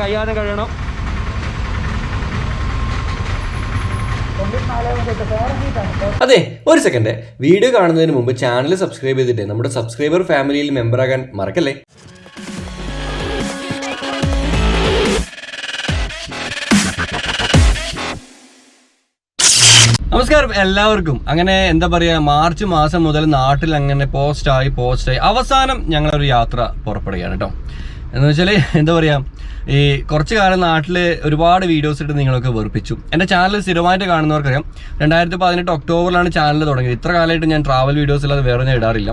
കയ്യാതെ കഴിയണം. അതെ, ഒരു സെക്കൻഡ്. വീഡിയോ കാണുന്നതിന് മുമ്പ് ചാനൽ സബ്സ്ക്രൈബ് ചെയ്തിട്ട് നമ്മുടെ സബ്സ്ക്രൈബർ ഫാമിലിയിൽ മെമ്പറാകാൻ മറക്കല്ലേ. നമസ്കാരം എല്ലാവർക്കും. അങ്ങനെ എന്താ പറയുക, മാർച്ച് മാസം മുതൽ നാട്ടിൽ അങ്ങനെ പോസ്റ്റായി അവസാനം ഞങ്ങളൊരു യാത്ര പുറപ്പെടുകയാണ് കേട്ടോ. എന്ന് വെച്ചാൽ എന്താ പറയുക, ഈ കുറച്ച് കാലം നാട്ടിൽ ഒരുപാട് വീഡിയോസ് ഇട്ട് നിങ്ങളൊക്കെ വെറുപ്പിച്ചു. എൻ്റെ ചാനൽ സ്ഥിരമായിട്ട് കാണുന്നവർക്കറിയാം, 2018 ഒക്ടോബറിലാണ് ചാനൽ തുടങ്ങിയത്. ഇത്ര കാലമായിട്ട് ഞാൻ ട്രാവൽ വീഡിയോസ് അല്ലാതെ വേറെ ഞാൻ ഇടാറില്ല.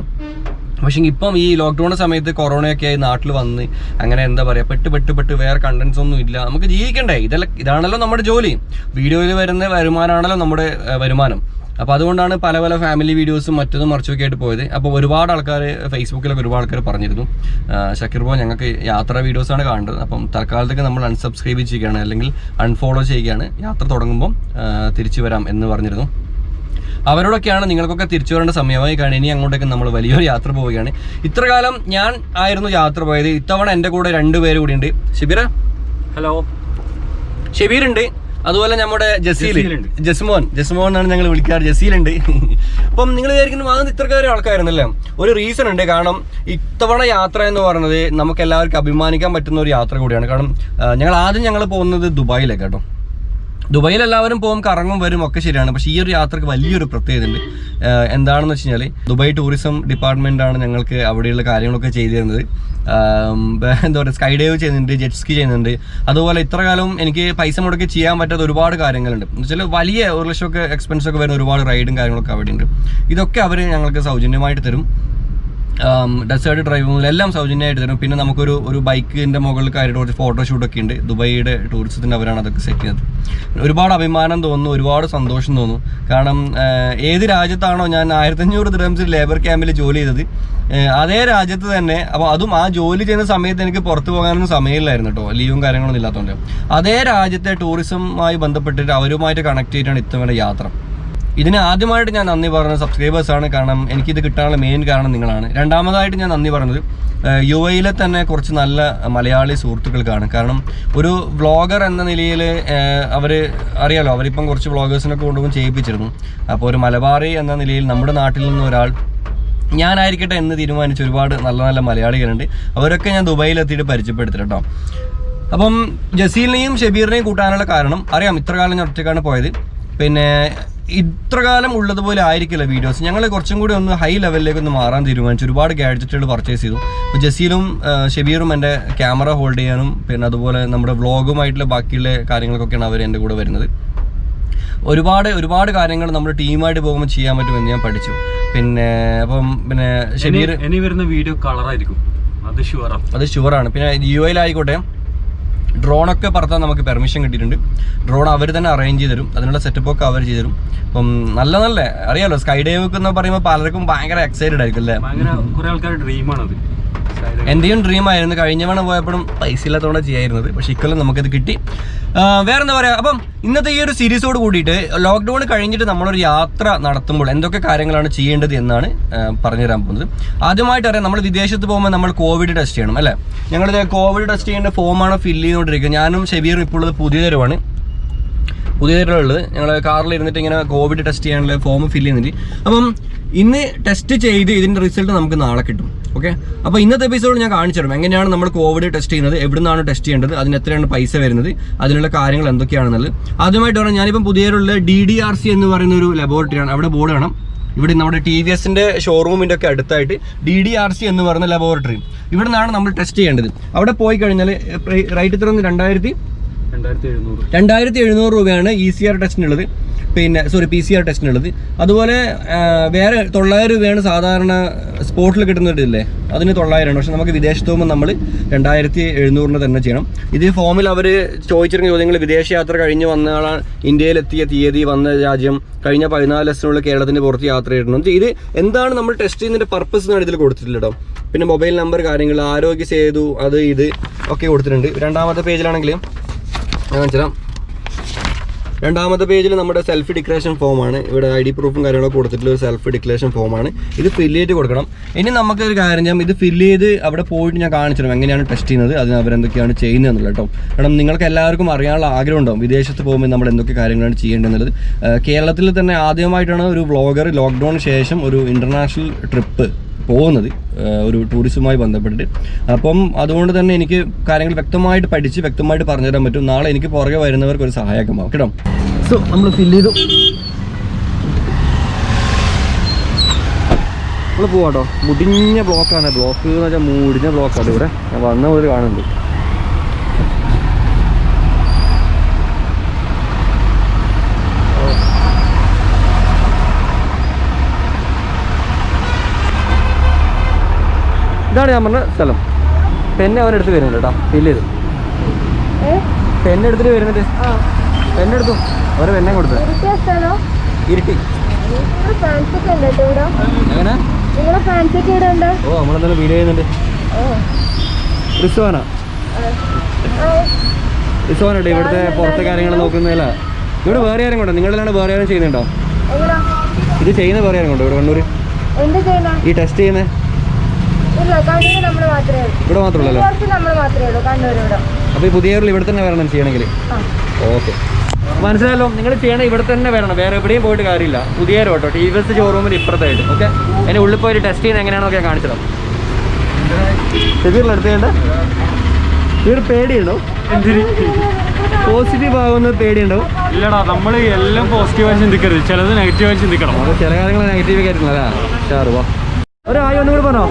പക്ഷേ ഇപ്പം ഈ ലോക്ക്ഡൗൺ സമയത്ത് കൊറോണയൊക്കെ ആയി നാട്ടിൽ വന്ന് അങ്ങനെ എന്താ പറയുക, പെട്ട് വേറെ കണ്ടന്റ്സ് ഒന്നും ഇല്ല. നമുക്ക് ജീവിക്കണ്ടേ, ഇതാണല്ലോ നമ്മുടെ ജോലി. വീഡിയോയിൽ വരുന്ന വരുമാനമാണല്ലോ നമ്മുടെ വരുമാനം. അപ്പോൾ അതുകൊണ്ടാണ് പല ഫാമിലി വീഡിയോസും മറ്റതും മറിച്ചൊക്കെ ആയിട്ട് പോയത്. അപ്പോൾ ഒരുപാട് ആൾക്കാർ ഫേസ്ബുക്കിലൊക്കെ ഒരുപാട് ആൾക്കാർ പറഞ്ഞിരുന്നു, ഷക്കീർ ബ്രോ ഞങ്ങൾക്ക് യാത്രാ വീഡിയോസാണ് കാണേണ്ടത്, അപ്പം തൽക്കാലത്തേക്ക് നമ്മൾ അൺസബ്സ്ക്രൈബ് ചെയ്യുകയാണ് അല്ലെങ്കിൽ അൺഫോളോ ചെയ്യുകയാണ്, യാത്ര തുടങ്ങുമ്പം തിരിച്ചു വരാം എന്ന് പറഞ്ഞിരുന്നു. അവരോടൊക്കെയാണ് നിങ്ങൾക്കൊക്കെ തിരിച്ചു വരേണ്ട സമയമായി. കാരണം ഇനി അങ്ങോട്ടേക്ക് നമ്മൾ വലിയൊരു യാത്ര പോവുകയാണ്. ഇത്ര കാലം ഞാൻ ആയിരുന്നു യാത്ര പോയത്. ഇത്തവണ എൻ്റെ കൂടെ 2 പേര് കൂടി ഉണ്ട്. ഷബീറ, ഹലോ. ഷബീറുണ്ട്, അതുപോലെ നമ്മുടെ ജസ്മോൻ എന്നാണ് ഞങ്ങൾ വിളിക്കാറ്. ജസീലുണ്ട്. അപ്പം നിങ്ങൾ വിചാരിക്കുന്നു അത് ഇത്രക്കാരും ആൾക്കാരുന്നല്ലേ. ഒരു റീസൺ ഉണ്ട്. കാരണം ഇത്തവണ യാത്ര എന്ന് പറയുന്നത് നമുക്ക് എല്ലാവർക്കും അഭിമാനിക്കാൻ പറ്റുന്ന ഒരു യാത്ര കൂടിയാണ്. കാരണം ഞങ്ങൾ പോകുന്നത് ദുബായിലേക്ക് കേട്ടോ. ദുബായിൽ എല്ലാവരും പോകും, കറങ്ങും വരും ഒക്കെ ശരിയാണ്. പക്ഷേ ഈ ഒരു യാത്രക്ക് വലിയൊരു പ്രത്യേകത ഉണ്ട്. എന്താണെന്ന് വെച്ച് കഴിഞ്ഞാൽ ദുബായ് ടൂറിസം ഡിപ്പാർട്ട്മെൻറ്റാണ് ഞങ്ങൾക്ക് അവിടെയുള്ള കാര്യങ്ങളൊക്കെ ചെയ്തു തരുന്നത്. എന്താ പറയുക, സ്കൈ ഡൈവ് ചെയ്യുന്നുണ്ട്, ജെറ്റ് സ്കി ചെയ്യുന്നുണ്ട്. അതുപോലെ ഇത്ര കാലം എനിക്ക് പൈസ മുടക്കി ചെയ്യാൻ പറ്റാത്ത ഒരുപാട് കാര്യങ്ങളുണ്ട്. എന്ന് വെച്ചാൽ വലിയ 1 ലക്ഷമൊക്കെ എക്സ്പെൻസൊക്കെ വരുന്ന ഒരുപാട് റൈഡും കാര്യങ്ങളൊക്കെ അവിടെ ഉണ്ട്. ഇതൊക്കെ അവർ ഞങ്ങൾക്ക് സൗജന്യമായിട്ട് തരും. ഡെസേർട്ട് ഡ്രൈവ് മുതൽ എല്ലാം സൗജന്യമായിട്ട് തരും. പിന്നെ നമുക്കൊരു ബൈക്കിൻ്റെ മുകളിൽ കയറിയിട്ട് കുറച്ച് ഫോട്ടോഷൂട്ടൊക്കെ ഉണ്ട്. ദുബൈയുടെ ടൂറിസത്തിന് അവരാണ് അതൊക്കെ സെറ്റ് ചെയ്യുന്നത്. ഒരുപാട് അഭിമാനം തോന്നുന്നു, ഒരുപാട് സന്തോഷം തോന്നുന്നു. കാരണം ഏത് രാജ്യത്താണോ ഞാൻ 1500 ദിർഹംസിൽ ലേബർ ക്യാമ്പിൽ ജോലി ചെയ്തത്, അതേ രാജ്യത്ത് തന്നെ, അപ്പോൾ അതും ആ ജോലി ചെയ്യുന്ന സമയത്ത് എനിക്ക് പുറത്ത് പോകാനൊന്നും സമയമില്ലായിരുന്നു കേട്ടോ, ലീവും കാര്യങ്ങളൊന്നും ഇല്ലാത്തതുകൊണ്ട്. അതേ രാജ്യത്തെ ടൂറിസവുമായി ബന്ധപ്പെട്ടിട്ട് അവരുമായിട്ട് കണക്ട് ചെയ്തിട്ടാണ് ഇത്തവണ യാത്ര. ഇതിന് ആദ്യമായിട്ട് ഞാൻ നന്ദി പറയുന്നത് സബ്സ്ക്രൈബേഴ്സാണ്. കാരണം എനിക്കിത് കിട്ടാനുള്ള മെയിൻ കാരണം നിങ്ങളാണ്. രണ്ടാമതായിട്ട് ഞാൻ നന്ദി പറയുന്നത് UAE തന്നെ കുറച്ച് നല്ല മലയാളി സുഹൃത്തുക്കൾക്കാണ്. കാരണം ഒരു വ്ളോഗർ എന്ന നിലയിൽ അറിയാലോ, അവരിപ്പം കുറച്ച് വ്ളോഗേഴ്സിനൊക്കെ കൊണ്ടുപോയി ചെയ്യിപ്പിച്ചിരുന്നു. അപ്പോൾ ഒരു മലബാറി എന്ന നിലയിൽ നമ്മുടെ നാട്ടിൽ നിന്ന് ഒരാൾ ഞാനായിരിക്കട്ടെ എന്ന് തീരുമാനിച്ച ഒരുപാട് നല്ല മലയാളികളുണ്ട്. അവരൊക്കെ ഞാൻ ദുബായിലെത്തിയിട്ട് പരിചയപ്പെടുത്തി കേട്ടോ. അപ്പം ജസീലിനെയും ഷബീറിനെയും കൂട്ടാനുള്ള കാരണം അറിയാം, ഇത്ര കാലം ഞാൻ ഒറ്റയ്ക്കാണ് പോയത്. പിന്നെ ഇത്രകാലം ഉള്ളതുപോലെ ആയിരിക്കില്ല വീഡിയോസ്. ഞങ്ങൾ കുറച്ചും കൂടി ഒന്ന് ഹൈ ലെവലിലേക്ക് ഒന്ന് മാറാൻ തീരുമാനിച്ചു. ഒരുപാട് ഗാഡ്ജറ്റുകൾ പർച്ചേസ് ചെയ്തു. അപ്പോൾ ജസീലും ഷബീറും എൻ്റെ ക്യാമറ ഹോൾഡ് ചെയ്യാനും പിന്നെ അതുപോലെ നമ്മുടെ വ്ളോഗുമായിട്ടുള്ള ബാക്കിയുള്ള കാര്യങ്ങൾക്കൊക്കെയാണ് അവർ എൻ്റെ കൂടെ വരുന്നത്. ഒരുപാട് കാര്യങ്ങൾ നമ്മുടെ ടീമായിട്ട് പോകുമ്പോൾ ചെയ്യാൻ പറ്റുമെന്ന് ഞാൻ പഠിച്ചു. പിന്നെ ഷബീർ ഇനി വരുന്ന വീഡിയോ കളറായിരിക്കും, അത് ഷുവറാണ്. പിന്നെ UAE ആയിക്കോട്ടെ, ഡ്രോണൊക്കെ പറത്താൻ നമുക്ക് പെർമിഷൻ കിട്ടിയിട്ടുണ്ട്. ഡ്രോൺ അവർ തന്നെ അറേഞ്ച് ചെയ്ത് തരും, അതിനുള്ള സെറ്റപ്പൊക്കെ അവർ ചെയ്തു തരും. അപ്പം നല്ല അറിയാലോ, സ്കൈ ഡൈവ് എന്ന് പറയുമ്പോൾ പലർക്കും ഭയങ്കര എക്സൈറ്റഡ് ആയിരിക്കും അല്ലേ. കുറെ ആൾക്കാരുടെ ഡ്രീമാണത്. എൻ്റെയും ഡ്രീം ആയിരുന്നു. കഴിഞ്ഞ തവണ പോയപ്പോഴും പൈസ ഇല്ലാത്തതുകൊണ്ട് ചെയ്യായിരുന്നത്. പക്ഷേ ഇക്കൊല്ലം നമുക്കത് കിട്ടി. വേറെന്താ പറയുക, അപ്പം ഇന്നത്തെ ഈ ഒരു സീരീസോട് കൂടിയിട്ട് ലോക്ക്ഡൗൺ കഴിഞ്ഞിട്ട് നമ്മളൊരു യാത്ര നടത്തുമ്പോൾ എന്തൊക്കെ കാര്യങ്ങളാണ് ചെയ്യേണ്ടത് എന്നാണ് പറഞ്ഞുതരാൻ പോകുന്നത്. ആദ്യമായിട്ട് അറിയാം, നമ്മൾ വിദേശത്ത് പോകുമ്പോൾ നമ്മൾ കോവിഡ് ടെസ്റ്റ് ചെയ്യണം അല്ലേ. ഞങ്ങളിത് കോവിഡ് ടെസ്റ്റ് ചെയ്യേണ്ട ഫോമാണ് ഫില്ല് ചെയ്തുകൊണ്ടിരിക്കുക. ഞാനും ഷബീറും ഇപ്പോൾ ഉള്ളത് പുതിയ തെരുവാണ് ഞങ്ങൾ കാറിൽ ഇരുന്നിട്ട് ഇങ്ങനെ കോവിഡ് ടെസ്റ്റ് ചെയ്യാനുള്ള ഫോം ഫില്ല് ചെയ്യുന്നുണ്ട്. അപ്പം ഇന്ന് ടെസ്റ്റ് ചെയ്ത് ഇതിൻ്റെ റിസൾട്ട് നമുക്ക് നാളെ കിട്ടും. ഓക്കെ, അപ്പോൾ ഇന്നത്തെ എപ്പിസോഡ് ഞാൻ കാണിച്ചു തരും എങ്ങനെയാണ് നമ്മൾ കോവിഡ് ടെസ്റ്റ് ചെയ്യുന്നത്, എവിടെ നിന്നാണ് ടെസ്റ്റ് ചെയ്യേണ്ടത്, അതിന് എത്രയാണ് പൈസ വരുന്നത്, അതിനുള്ള കാര്യങ്ങൾ എന്തൊക്കെയാണെന്നുള്ളത്. ആദ്യമായിട്ട് പറഞ്ഞാൽ ഞാനിപ്പം പുതിയതിലുള്ള DDRC എന്ന് പറയുന്ന ഒരു ലബോറട്ടറിയാണ്. അവിടെ ബോർഡ് കാണാം. ഇവിടെ നമ്മുടെ TVSൻ്റെ ഷോറൂമിൻ്റെ ഒക്കെ അടുത്തായിട്ട് DDRC എന്ന് പറയുന്ന ലബോറട്ടറി, ഇവിടെ നിന്നാണ് നമ്മൾ ടെസ്റ്റ് ചെയ്യേണ്ടത്. അവിടെ പോയി കഴിഞ്ഞാൽ റൈറ്റ് ഇത്ര 2700 രൂപയാണ് ECR ടെസ്റ്റിനുള്ളത്. PCR ടെസ്റ്റിനുള്ളത്. അതുപോലെ വേറെ 900 രൂപയാണ് സാധാരണ സ്പോട്ടിൽ കിട്ടുന്നതില്ലേ, അതിന് 900ആണ്. പക്ഷെ നമുക്ക് വിദേശത്ത് പോകുമ്പോൾ നമ്മൾ 2700 തന്നെ ചെയ്യണം. ഇതേ ഫോമിൽ അവർ ചോദിച്ചിരുന്ന ചോദ്യങ്ങൾ: വിദേശ യാത്ര കഴിഞ്ഞ് വന്ന ആളാണ്, ഇന്ത്യയിലെത്തിയ തീയതി, വന്ന രാജ്യം, കഴിഞ്ഞ 14 ദിവസത്തിനുള്ളിൽ കേരളത്തിന് പുറത്ത് യാത്ര ചെയ്യണം. ഇത് എന്താണ് നമ്മൾ ടെസ്റ്റ് ചെയ്യുന്നതിൻ്റെ പർപ്പസ് എന്നാണ് ഇതിൽ കൊടുത്തിട്ടില്ല കേട്ടോ. പിന്നെ മൊബൈൽ നമ്പർ, കാര്യങ്ങൾ, ആരോഗ്യ സേതു, അത് ഇത് ഒക്കെ കൊടുത്തിട്ടുണ്ട്. രണ്ടാമത്തെ പേജിലാണെങ്കിൽ ഞാൻ കാണിച്ചുതരാം. രണ്ടാമത്തെ പേജിൽ നമ്മുടെ സെൽഫ് ഡിക്ലറേഷൻ ഫോമാണ്. ഇവിടെ ID പ്രൂഫും കാര്യങ്ങളൊക്കെ കൊടുത്തിട്ടുള്ള ഒരു സെൽഫ് ഡിക്ലറേഷൻ ഫോമാണ്. ഇത് ഫില്ല് ചെയ്ത് കൊടുക്കണം. ഇനി നമുക്ക് ഒരു കാര്യം ചെയ്യാം, ഇത് ഫില്ല് ചെയ്ത് അവിടെ പോയിട്ട് ഞാൻ കാണിച്ചു തരാം എങ്ങനെയാണ് ടെസ്റ്റ് ചെയ്യുന്നത്, അതിന് അവരെന്തൊക്കെയാണ് ചെയ്യുന്നത് എന്നുള്ളത് കേട്ടോ. കാരണം നിങ്ങൾക്ക് എല്ലാവർക്കും അറിയാനുള്ള ആഗ്രഹം ഉണ്ടാവും വിദേശത്ത് പോകുമ്പോൾ നമ്മൾ എന്തൊക്കെ കാര്യങ്ങളാണ് ചെയ്യേണ്ടതെന്നുള്ളത്. കേരളത്തിൽ തന്നെ ആദ്യമായിട്ടാണ് ഒരു വ്ളോഗർ ലോക്ക്ഡൗണിന് ശേഷം ഒരു ഇൻ്റർനാഷണൽ ട്രിപ്പ് പോകുന്നത്, ഒരു ടൂറിസവുമായി ബന്ധപ്പെട്ടിട്ട്. അപ്പം അതുകൊണ്ട് തന്നെ എനിക്ക് കാര്യങ്ങൾ വ്യക്തമായിട്ട് പഠിച്ച് വ്യക്തമായിട്ട് പറഞ്ഞുതരാൻ പറ്റും. നാളെ എനിക്ക് പുറകെ വരുന്നവർക്ക് ഒരു സഹായകമാവും കേട്ടോ. സോ നമ്മൾ ഫില്ല് ചെയ്തു, നമ്മൾ പോവാട്ടോ. മുടിഞ്ഞ ബ്ലോക്കാണ്, ബ്ലോക്ക് എന്ന് വെച്ചാൽ മുടിഞ്ഞ ബ്ലോക്കാണ്. ഇവിടെ ഞാൻ വന്ന പോലെ കാണുന്നുണ്ട്. ഇതാണ് ഞാൻ പറഞ്ഞ സ്ഥലം. പെന്നെ അവനെടുത്ത് വരുന്നുണ്ട് കേട്ടോ, ഫില്ല് ചെയ്തു. പെന്നെടുത്തിട്ട് വരുന്നുണ്ട്, പെന്നെടുത്തു. അവരെ പെന്നെ കൊടുത്തു. ഇരുട്ടി എങ്ങനെ? ഓ നമ്മളെന്തായാലും വീഡിയോ ചെയ്യുന്നുണ്ട്. റിസ്വാന ഇവിടുത്തെ പുറത്തെ കാര്യങ്ങൾ നോക്കുന്നതല്ല. ഇവിടെ വേറെ ആരും കൊണ്ടോ? നിങ്ങളെല്ലാം വേറെ ആരും ചെയ്യുന്നുണ്ടോ? ഇത് ചെയ്യുന്ന വേറെ ആരും കൊണ്ടോ ഇവിടെ കണ്ണൂര് ഈ ടെസ്റ്റ് ചെയ്യുന്നത്? ഇവിടെ മാത്രമല്ലോ. അപ്പൊ ഈ പുതിയ ഇവിടെ തന്നെ വരണം ചെയ്യണമെങ്കിൽ. ഓക്കെ, മനസ്സിലായല്ലോ. നിങ്ങൾ ചെയ്യണം ഇവിടെ തന്നെ വരണം, വേറെ എവിടെയും പോയിട്ട് കാര്യമില്ല. പുതിയ കേട്ടോ, TVS ഷോറൂമിൽ ഇപ്പുറത്തായിട്ട്. ഓക്കെ, അതിൻ്റെ ഉള്ളിൽ പോയിട്ട് ടെസ്റ്റ് ചെയ്യുന്നത് എങ്ങനെയാണോ ഞാൻ കാണിച്ചിടാം. എടുത്തേണ്ട ഇവർ പേടിയുണ്ടോ? പോസിറ്റീവ് ആകുന്നത് പേടിയുണ്ടോ? ഇല്ലടാ, നമ്മൾ എല്ലാം പോസിറ്റീവായി ചിന്തിക്കരുത്, ചിലത് നെഗറ്റീവായി ചിന്തിക്കണം. അപ്പോൾ ചില കാര്യങ്ങൾ നെഗറ്റീവ് ആയിട്ടുള്ളതാ. ഷാറുവാ ഒരു ആയി ഒന്നും കൂടി പറഞ്ഞോ.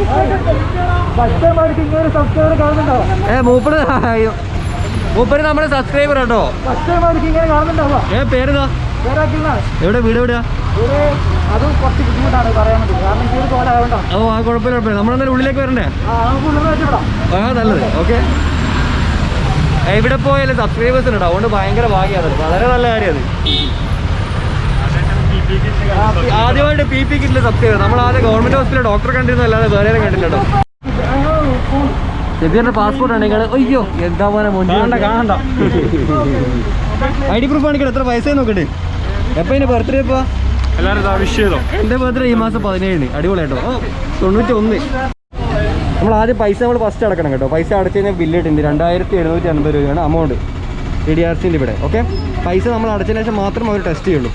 മൂപ്പര് നമ്മുടെ സബ്സ്ക്രൈബർ കേട്ടോ. പേരുതാ? എവിടെ വീട്? എവിടെയാ? ഓ ആ കുഴപ്പമില്ല കുഴപ്പമില്ല, നമ്മളെന്തായാലും ഉള്ളിലേക്ക് വരണ്ടേ? ആ നല്ലത്. ഓക്കെ, എവിടെ പോയാലും സബ്സ്ക്രൈബേഴ്സ് ഉണ്ട്, അതുകൊണ്ട് ഭയങ്കര ഭാഗ്യമാണ്. വളരെ നല്ല കാര്യമാണ്. ആദ്യമായിട്ട് PP കിറ്റിൽ സബ്സ്ക്രൈബർ. നമ്മൾ ആദ്യം ഗവൺമെന്റ് ഹോസ്പിറ്റലിൽ ഡോക്ടറെ കണ്ടിരുന്നു, അല്ലാതെ വേറെ ആരും കണ്ടില്ല കേട്ടോ. ഷെബീറിന്റെ പാസ്പോർട്ട് ആണെങ്കിൽ അയ്യോ എന്താ പോലെ കാണണ്ട. ID പ്രൂഫ് കാണിക്കണം. എത്ര പൈസ നോക്കട്ടെ. എപ്പോ ഇതിന്റെ ബർത്ത്ഡേ? ഇപ്പൊ എന്റെ ബർത്ത്ഡേ ഈ മാസം 17. അടിപൊളിയായിട്ടോ. 91. നമ്മൾ ആദ്യം പൈസ നമ്മൾ ഫസ്റ്റ് അടക്കണം കേട്ടോ. പൈസ അടച്ചു കഴിഞ്ഞാൽ ബില്ല് ഇട്ടുണ്ട്. 2750 രൂപയാണ് അമൗണ്ട് DDRCൻ്റെ ഇവിടെ. ഓക്കെ, പൈസ നമ്മൾ അടച്ചതിന് ശേഷം മാത്രം അവർ ടെസ്റ്റ് ചെയ്യുള്ളൂ.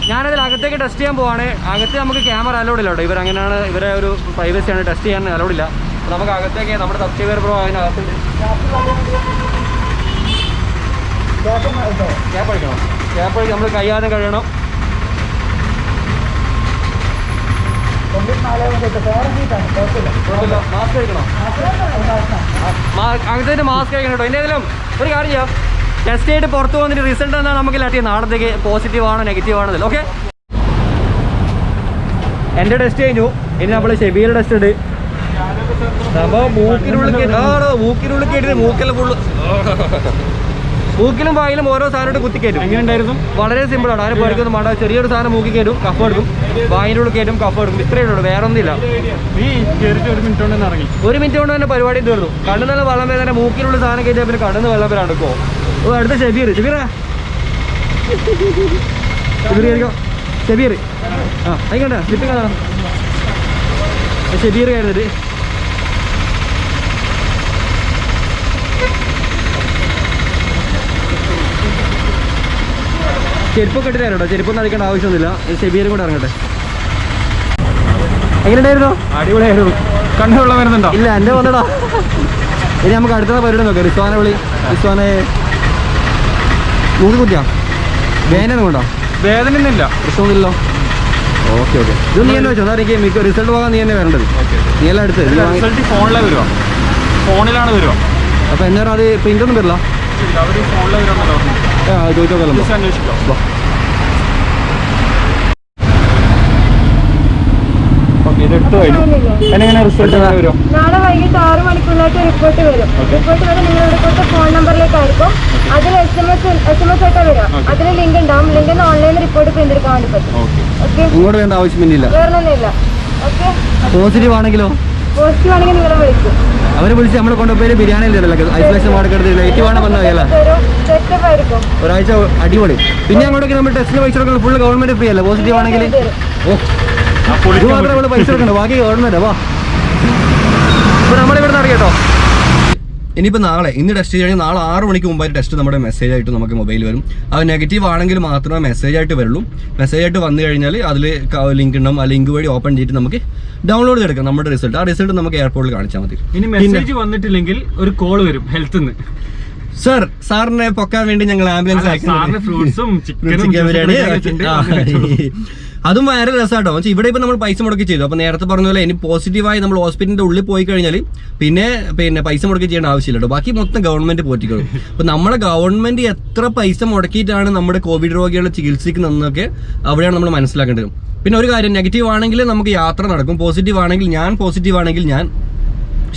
ഞാനതിൽ അകത്തേക്ക് ടെസ്റ്റ് ചെയ്യാൻ പോവാണ്. അകത്ത് നമുക്ക് ക്യാമറ അലൗഡ് ഇല്ല കേട്ടോ. ഇവരങ്ങനെയാണ്, ഇവരെ ഒരു പ്രൈവസിയാണ്, ടെസ്റ്റ് ചെയ്യാൻ അലൗഡ് ഇല്ല. അപ്പോൾ നമുക്ക് അകത്തേക്ക് നമ്മുടെ സബ്സ്ക്രൈബർ പ്രോ അതിനകത്തുണ്ട്. ക്യാപ്പ് അടിക്കണം. ക്യാപ്പ് അടിച്ച് നമ്മൾ കയ്യാതെ കഴിയണം. മാസ്ക് കഴിക്കണം. അകത്തേക്ക് മാസ്ക് കഴിക്കണം കേട്ടോ. എന്തെങ്കിലും ഒരു കാര്യം ചെയ്യാം, ടെസ്റ്റ് ചെയ്തിട്ട് പുറത്ത് വന്നിട്ട് റിസൾട്ട് എന്നാൽ നമുക്ക് ലാറ്റിയ നാളത്തേക്ക് പോസിറ്റീവ് ആണോ നെഗറ്റീവ് ആണോ. ഓക്കെ, എൻ്റെ ടെസ്റ്റ് കഴിഞ്ഞു. ഇനി നമ്മൾ ഷെബീർ ടെസ്റ്റ് ഉണ്ട്. സംഭവം മൂക്കിനുള്ളിൽ കേട്ടിട്ട് മൂക്കെല്ലാം ഫുള്ള്, മൂക്കിലും വായിലും ഓരോ സാധനമായിട്ട് കുത്തിക്കയറ്റും. എങ്ങനെ ഉണ്ടായിരുന്നു? വളരെ സിമ്പിളാണ്. ആരും പേടിക്കൊന്നും വേണ്ട. ചെറിയൊരു സാധനം മൂക്കി കയറ്റും, കഫ് എടുക്കും, വായിൻ്റെ ഉള്ളിൽ കയറ്റും, കഫ് എടുക്കും. ഇത്രയേ ഉള്ളൂ, വേറെ ഒന്നുമില്ല. നീ കയറിയിട്ട് 1 മിനിറ്റ് കൊണ്ട് തന്നെ ഇറങ്ങി. 1 മിനിറ്റ് കൊണ്ട് തന്നെ പരിപാടി തീർന്നു. കണ്ണിൽ വെള്ളം വേദന, മൂക്കിനുള്ള സാധനം കയറ്റിയാൽ പിന്നെ കണ്ണിൽ വെള്ളം വരാൻ എടുക്കുമോ? ഓ അടുത്ത ഷെബീർ. ആ ആയിക്കോട്ടെ, സ്ലിപ്പിംഗ് കാണാം. ഷെബീർ കയറുന്നിട്ട് ചെരുപ്പൊക്കെ ഇട്ട് തരാം കേട്ടോ. ചെരുപ്പൊന്നും അടിക്കേണ്ട ആവശ്യമൊന്നുമില്ല. ഷെബീറും കൂടെ ഇറങ്ങട്ടെ. എങ്ങനെയുണ്ടായിരുന്നു? അടിപൊളിയായിരുന്നു. കണ്ണുള്ള വരുന്നുണ്ടോ? ഇല്ല, എൻ്റെ വന്നടാ. ഇനി നമുക്ക് അടുത്ത പരിപാടി നോക്കാം. റിസ്വാനെ വിളി. റിസ്വാനെ മൂന്ന് കുത്തിയാ വേദന കൊണ്ടോ? വേദന ഒന്നുമില്ല, പ്രശ്നമൊന്നുമില്ലല്ലോ. ഓക്കെ ഓക്കെ, ഇത് നീ തന്നെ വെച്ചോ. എന്നാൽ എനിക്ക് മിക്ക റിസൾട്ട് പോകാൻ നീ തന്നെ വരേണ്ടത്. നീ എല്ലാം എടുത്ത് റിസൾട്ട് ഫോണിലാണ് വരുക. ഫോണിലാണ് വരുക. അപ്പോൾ എന്നാലും അത് പ്രിൻ്റ് ഒന്നും വരില്ല. അവർ ഫോണിൽ വരുമെന്നല്ലോ. ചോദിച്ചോക്കല്ലോ, അന്വേഷിക്കാം. നാളെ വൈകിട്ട് 6 മണിക്കുള്ളിലായിട്ട് റിപ്പോർട്ട് വരും. റിപ്പോർട്ട് വരെ നിങ്ങളുടെ കൊടുത്ത ഫോൺ നമ്പറിലേക്കായിരിക്കും. അതിൽ SMS ആയിട്ട് വരും. അതിന് ലിങ്ക് ഉണ്ടാവും. ലിങ്കിന് ഓൺലൈനിൽ റിപ്പോർട്ട് പ്രിന്റ് എടുക്കാൻ വേണ്ടി പറ്റും. ഓക്കെ, ഇങ്ങോട്ട് വേണ്ട ആവശ്യമില്ല. വേറൊന്നുമില്ല. ഓക്കെ, പോസിറ്റീവ് ആണെങ്കിലോ? പോസിറ്റീവ് ആണെങ്കിൽ നിങ്ങളെ വിളിക്കും. അവരെ വിളിച്ച് നമ്മളെ കൊണ്ടുപോയി ബിരിയാണി തരല്ലോ. ഐസൊലേഷൻ വാർഡ് എടുത്ത് നെഗറ്റീവ് ആണ് പറഞ്ഞതല്ല. ചെക്ക് സെറ്റപ്പായിരിക്കും. ഒരാഴ്ച അടിപൊളി. പിന്നെ അങ്ങോട്ടേക്ക് നമ്മൾ ടെസ്റ്റിന് പൈസ കൊടുക്കുന്നത് ഫുള്ള് ഗവൺമെന്റ് ഫ്രീ അല്ലേ? പോസിറ്റീവ് ആണെങ്കിൽ ഇത് മാത്രമേ നമ്മൾ പൈസ കൊടുക്കണ്ട, ബാക്കി ഗവൺമെന്റ്. വാ ഇപ്പൊ നമ്മളിവിടെ നിന്ന് അറിയാട്ടോ. ഇനിയിപ്പോൾ ഇന്ന് ടെസ്റ്റ് ചെയ്യണമെങ്കിൽ നാളെ 6 മണിക്ക് മുമ്പായിട്ട് ടെസ്റ്റ് നമ്മുടെ മെസ്സേജ് ആയിട്ട് നമുക്ക് മൊബൈൽ വരും. അത് നെഗറ്റീവ് ആണെങ്കിൽ മാത്രമേ മെസ്സേജ് ആയിട്ട് വരുള്ളൂ. മെസ്സേജ് ആയിട്ട് വന്നു കഴിഞ്ഞാൽ അതിൽ ലിങ്ക് ഉണ്ടാവും. ആ ലിങ്ക് വഴി ഓപ്പൺ ചെയ്തിട്ട് നമുക്ക് ഡൗൺലോഡ് ചെയ്തെടുക്കാം നമ്മുടെ റിസൾട്ട്. ആ റിസൾട്ട് നമുക്ക് എയർപോർട്ടിൽ കാണിച്ചാൽ മതി. ഇനി മെസ്സേജ് വന്നിട്ടില്ലെങ്കിൽ ഒരു കോൾ വരും ഹെൽത്ത്. സാറിനെ പൊക്കാൻ വേണ്ടി ഞങ്ങൾ ആംബുലൻസ് ഫ്രൂട്ട്സും അതും വേറെ രസമാട്ടോ. ഇവിടെ ഇപ്പൊ നമ്മൾ പൈസ മുടക്കി ചെയ്തു. അപ്പൊ നേരത്തെ പറഞ്ഞ പോലെ ഇനി പോസിറ്റീവായി നമ്മൾ ഹോസ്പിറ്റലിന്റെ ഉള്ളിൽ പോയി കഴിഞ്ഞാൽ പിന്നെ പൈസ മുടക്കി ചെയ്യേണ്ട ആവശ്യമില്ല കേട്ടോ. ബാക്കി മൊത്തം ഗവൺമെന്റ് പോറ്റിക്കോളും. അപ്പൊ നമ്മുടെ ഗവൺമെന്റ് എത്ര പൈസ മുടക്കിയിട്ടാണ് നമ്മുടെ കോവിഡ് രോഗികളെ ചികിത്സിക്കുന്നതെന്നൊക്കെ അവിടെയാണ് നമ്മൾ മനസ്സിലാക്കേണ്ടത്. പിന്നെ ഒരു കാര്യം, നെഗറ്റീവ് ആണെങ്കിൽ നമുക്ക് യാത്ര നടക്കും. പോസിറ്റീവ് ആണെങ്കിൽ ഞാൻ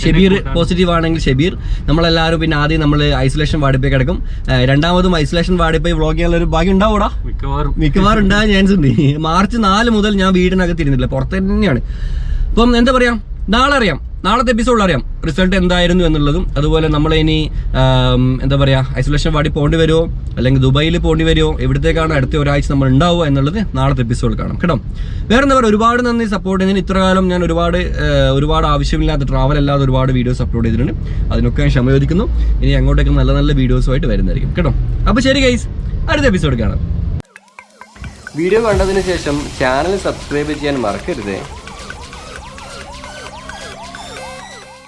ഷെബീർ പോസിറ്റീവ് ആണെങ്കിൽ ഷെബീർ, നമ്മളെല്ലാവരും പിന്നെ ആദ്യം നമ്മൾ ഐസൊലേഷൻ വാർഡിൽ പോയി കിടക്കും. രണ്ടാമതും ഐസൊലേഷൻ വാർഡിൽ പോയി വ്ളോഗ് ചെയ്യാനുള്ള ഒരു ഭാഗ്യം ഉണ്ടാവൂടാ, മിക്കവാറും ഉണ്ടാകാൻ ചാൻസ് ഉണ്ട്. മാർച്ച് 4 മുതൽ ഞാൻ വീടിനകത്ത് ഇരുന്നില്ല, പുറത്ത് തന്നെയാണ്. അപ്പം എന്താ പറയാ, നാളത്തെ എപ്പിസോഡിൽ അറിയാം റിസൾട്ട് എന്തായിരുന്നു എന്നുള്ളതും. അതുപോലെ നമ്മളിനി എന്താ പറയാ, ഐസൊലേഷൻ വാർഡിൽ പോകേണ്ടി വരുമോ അല്ലെങ്കിൽ ദുബായിൽ പോകേണ്ടി വരുമോ, എവിടത്തേക്കാണ് അടുത്ത ഒരാഴ്ച നമ്മൾ ഉണ്ടാവുക എന്നുള്ളത് നാളത്തെ എപ്പിസോഡിൽ കാണാം കേട്ടോ. വേറെ എന്താ പറയുക, ഒരുപാട് നന്ദി സപ്പോർട്ട് ചെയ്യുന്നതിന്. ഇത്രകാലം ഞാൻ ഒരുപാട് ആവശ്യമില്ലാത്ത ട്രാവൽ അല്ലാതെ ഒരുപാട് വീഡിയോസ് അപ്ലോഡ് ചെയ്തിട്ടുണ്ട്. അതിനൊക്കെ ഞാൻ ക്ഷമ ചോദിക്കുന്നു. ഇനി അങ്ങോട്ടേക്ക് നല്ല നല്ല വീഡിയോസുമായിട്ട് വരുന്നതായിരിക്കും കേട്ടോ. അപ്പോൾ ശരി ഗൈസ്, അടുത്ത എപ്പിസോഡ് കാണാം. വീഡിയോ കണ്ടതിന് ശേഷം ചാനൽ സബ്സ്ക്രൈബ് ചെയ്യാൻ മറക്കരുത്.